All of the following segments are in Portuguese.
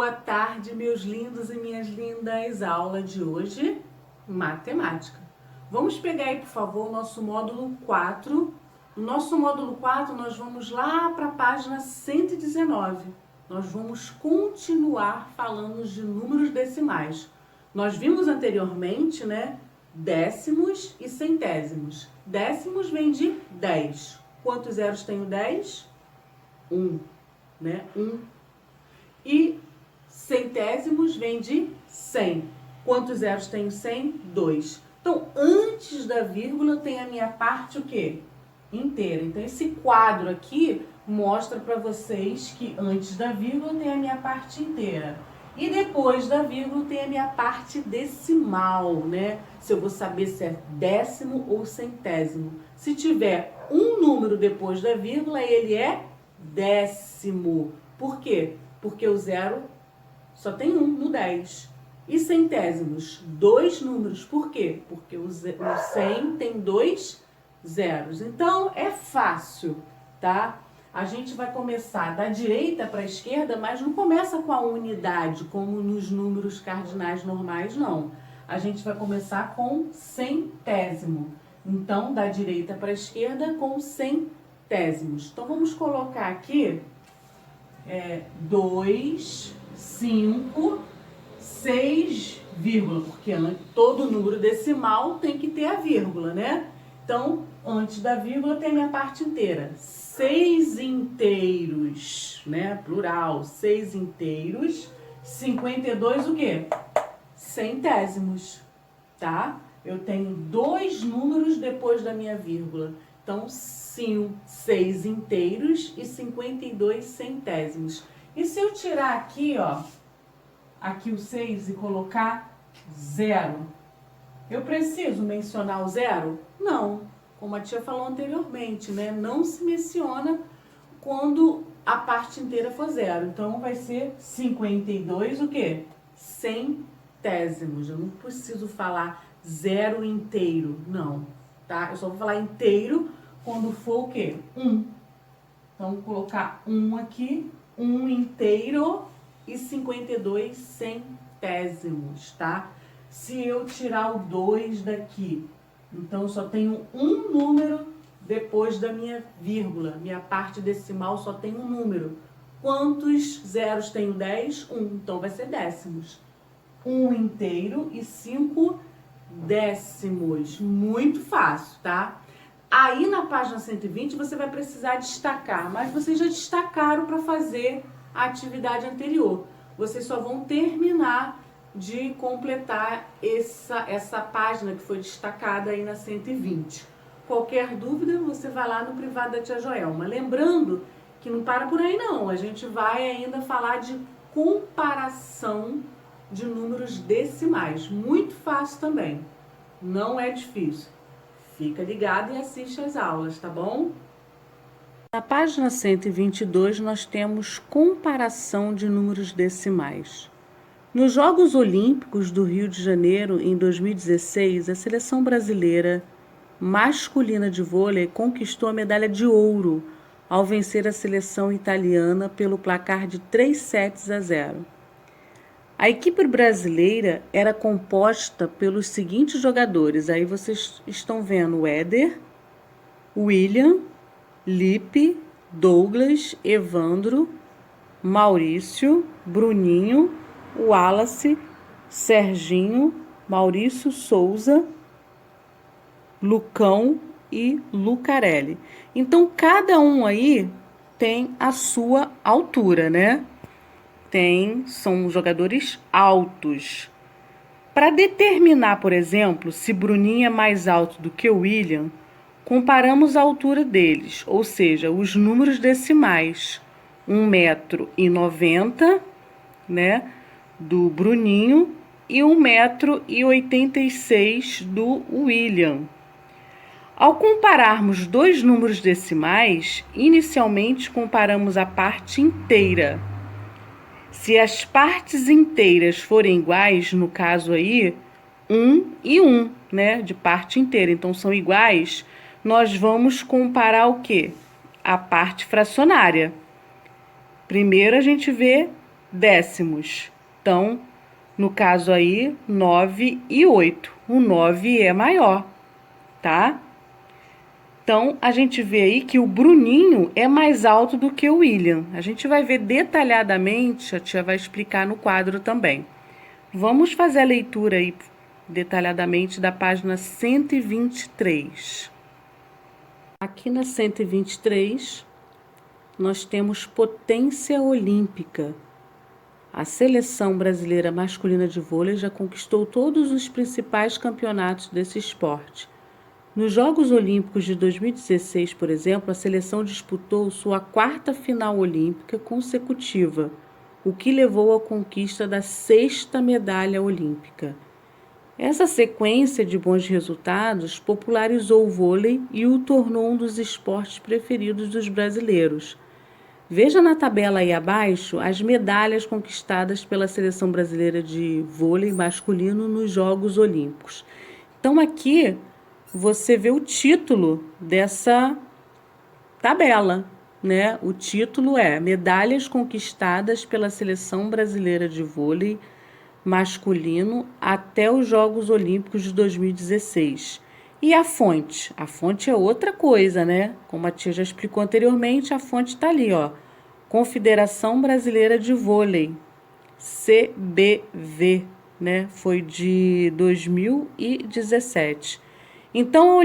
Boa tarde, meus lindos e minhas lindas. Aula de hoje, matemática. Vamos pegar aí, por favor, o nosso módulo 4. No nosso módulo 4, nós vamos lá para a página 119. Nós vamos continuar falando de números decimais. Nós vimos anteriormente, né, décimos e centésimos. Décimos vem de 10. Quantos zeros tem o 10? 1, né? 1. E centésimos vem de 100. Quantos zeros tem o 100? 2. Então, antes da vírgula tem a minha parte o quê? Inteira. Então, esse quadro aqui mostra para vocês que antes da vírgula tem a minha parte inteira. E depois da vírgula tem a minha parte decimal, né? Se eu vou saber se é décimo ou centésimo. Se tiver um número depois da vírgula, ele é décimo. Por quê? Porque o zero só tem um no 10. E centésimos, 2 números. Por quê? Porque o 100 tem 2 zeros. Então, é fácil, tá? A gente vai começar da direita para a esquerda, mas não começa com a unidade, como nos números cardinais normais, não. A gente vai começar com centésimo. Então, da direita para a esquerda com centésimos. Então, vamos colocar aqui 2, 5, 6, vírgula, porque todo número decimal tem que ter a vírgula, né? Então, antes da vírgula tem a minha parte inteira. 6 inteiros, né? Plural, 6 inteiros. 52 o quê? Centésimos, tá? Eu tenho 2 números depois da minha vírgula. Então, 6 inteiros e 52 centésimos. E se eu tirar aqui, ó, aqui o 6 e colocar 0, eu preciso mencionar o 0? Não, como a tia falou anteriormente, né? Não se menciona quando a parte inteira for 0. Então, vai ser 52 o quê? Centésimos. Eu não preciso falar 0 inteiro, não, tá? Eu só vou falar inteiro quando for o quê? 1. Então, vou colocar 1 aqui, 1 inteiro e 52 centésimos, tá? Se eu tirar o 2 daqui, então eu só tenho um número depois da minha vírgula. Minha parte decimal só tem um número. Quantos zeros tem o 10? 1. Então, vai ser décimos. 1 inteiro e 5 décimos. Muito fácil, tá? Aí na página 120 você vai precisar destacar, mas vocês já destacaram para fazer a atividade anterior. Vocês só vão terminar de completar essa página que foi destacada aí na 120. Qualquer dúvida, você vai lá no privado da tia Joelma. Lembrando que não para por aí não, a gente vai ainda falar de comparação de números decimais. Muito fácil também, não é difícil. Fica ligado e assiste às aulas, tá bom? Na página 122, nós temos comparação de números decimais. Nos Jogos Olímpicos do Rio de Janeiro, em 2016, a seleção brasileira masculina de vôlei conquistou a medalha de ouro ao vencer a seleção italiana pelo placar de 3-0. A equipe brasileira era composta pelos seguintes jogadores. Aí vocês estão vendo o Éder, William, Lipe, Douglas, Evandro, Maurício, Bruninho, Wallace, Serginho, Maurício Souza, Lucão e Lucarelli. Então, cada um aí tem a sua altura, né? São jogadores altos. Para determinar, por exemplo, se Bruninho é mais alto do que o William, comparamos a altura deles, ou seja, os números decimais. 1,90 m, né, do Bruninho e 1,86 m do William. Ao compararmos dois números decimais, inicialmente comparamos a parte inteira. Se as partes inteiras forem iguais, no caso aí, 1 e 1, né, de parte inteira, então são iguais, nós vamos comparar o quê? A parte fracionária. Primeiro a gente vê décimos. Então, no caso aí, 9 e 8. O 9 é maior, tá? Então, a gente vê aí que o Bruninho é mais alto do que o William. A gente vai ver detalhadamente, a tia vai explicar no quadro também. Vamos fazer a leitura aí detalhadamente da página 123. Aqui na 123, nós temos potência olímpica. A seleção brasileira masculina de vôlei já conquistou todos os principais campeonatos desse esporte. Nos Jogos Olímpicos de 2016, por exemplo, a seleção disputou sua quarta final olímpica consecutiva, o que levou à conquista da 6ª medalha olímpica. Essa sequência de bons resultados popularizou o vôlei e o tornou um dos esportes preferidos dos brasileiros. Veja na tabela aí abaixo as medalhas conquistadas pela seleção brasileira de vôlei masculino nos Jogos Olímpicos. Então aqui você vê o título dessa tabela, né? O título é Medalhas conquistadas pela seleção brasileira de vôlei masculino até os Jogos Olímpicos de 2016. E a fonte? A fonte é outra coisa, né? Como a tia já explicou anteriormente, a fonte está ali, ó. Confederação Brasileira de Vôlei, CBV, né? Foi de 2017. Então,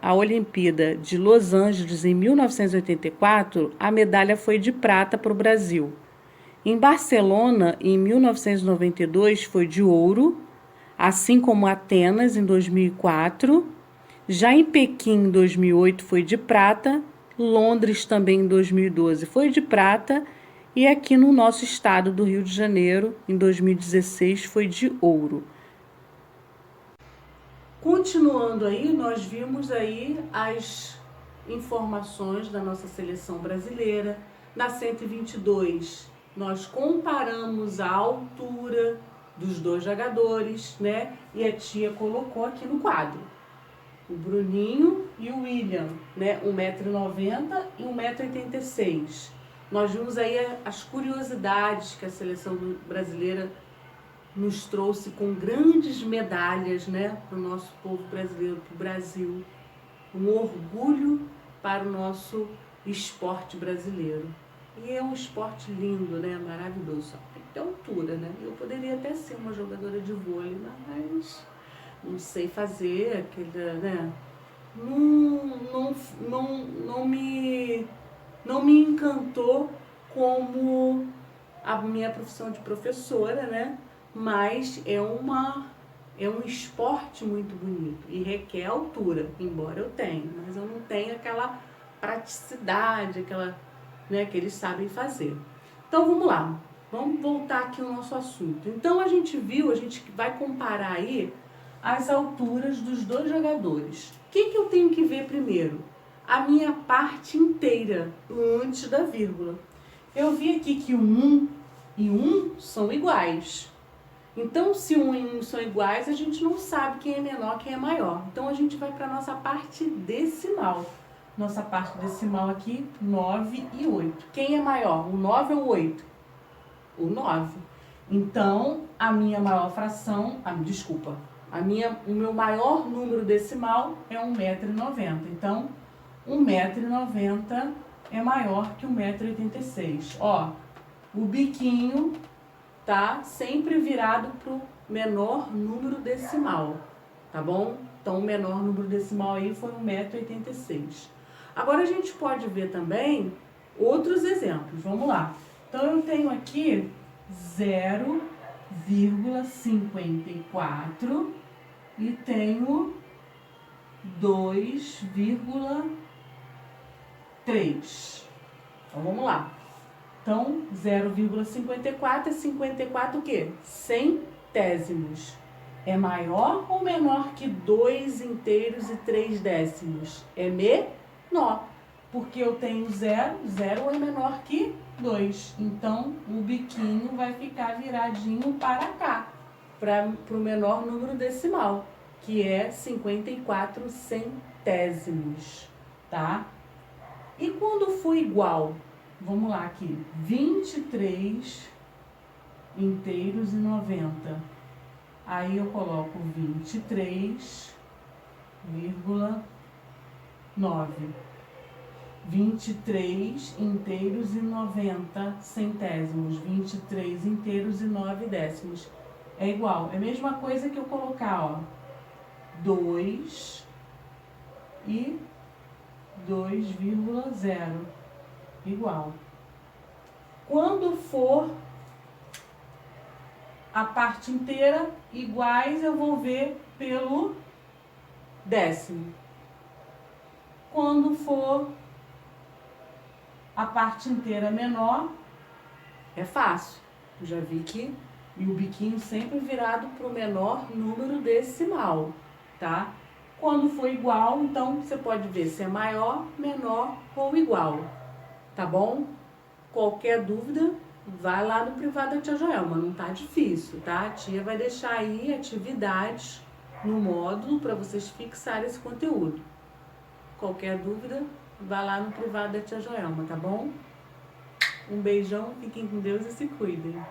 a Olimpíada de Los Angeles, em 1984, a medalha foi de prata para o Brasil. Em Barcelona, em 1992, foi de ouro, assim como Atenas, em 2004. Já em Pequim, em 2008, foi de prata. Londres, também, em 2012, foi de prata. E aqui no nosso estado do Rio de Janeiro, em 2016, foi de ouro. Continuando aí, nós vimos aí as informações da nossa seleção brasileira. Na 122, nós comparamos a altura dos dois jogadores, né? E a tia colocou aqui no quadro o Bruninho e o William, né? 1,90 m e 1,86 m. Nós vimos aí as curiosidades que a seleção brasileira nos trouxe com grandes medalhas, né, para o nosso povo brasileiro, para o Brasil. Um orgulho para o nosso esporte brasileiro. E é um esporte lindo, né, maravilhoso. Só tem que ter altura, né? Eu poderia até ser uma jogadora de vôlei, mas não sei fazer aquele, né? Não me encantou como a minha profissão de professora, né? Mas é um esporte muito bonito e requer altura, embora eu tenha, mas eu não tenho aquela praticidade, né, que eles sabem fazer. Então vamos lá, vamos voltar aqui ao nosso assunto. Então a gente vai comparar aí as alturas dos dois jogadores. O que eu tenho que ver primeiro? A minha parte inteira, antes da vírgula. Eu vi aqui que o 1 e 1 são iguais. Então, se 1 e 1 são iguais, a gente não sabe quem é menor, quem é maior. Então, a gente vai para a nossa parte decimal. Nossa parte decimal aqui, 9 e 8. Quem é maior, o 9 ou o 8? O 9. Então, a minha maior fração, o meu maior número decimal é 1,90 m. Então, 1,90 m é maior que 1,86 m. Ó, o biquinho tá sempre virado pro menor número decimal, tá bom? Então, o menor número decimal aí foi 1,86 m. Agora, a gente pode ver também outros exemplos. Vamos lá. Então, eu tenho aqui 0,54 e tenho 2,3. Então, vamos lá. Então, 0,54 é 54 o quê? Centésimos. É maior ou menor que 2 inteiros e 3 décimos? É menor. Porque eu tenho 0, 0 é menor que 2. Então, o biquinho vai ficar viradinho para cá, para o menor número decimal, que é 54 centésimos, tá? E quando for igual, vamos lá aqui, 23 inteiros e 90. Aí eu coloco 23,9. 23 inteiros e 90 centésimos. 23 inteiros e 9 décimos. É igual. É a mesma coisa que eu colocar, ó, 2 e 2,0. Igual. Quando for a parte inteira iguais, eu vou ver pelo décimo. Quando for a parte inteira menor, é fácil. Eu já vi que e o biquinho sempre virado para o menor número decimal, tá? Quando for igual, então você pode ver se é maior, menor ou igual, tá bom? Qualquer dúvida, vai lá no privado da tia Joelma, não tá difícil, tá? A tia vai deixar aí atividades no módulo para vocês fixarem esse conteúdo. Qualquer dúvida, vai lá no privado da tia Joelma, tá bom? Um beijão, fiquem com Deus e se cuidem.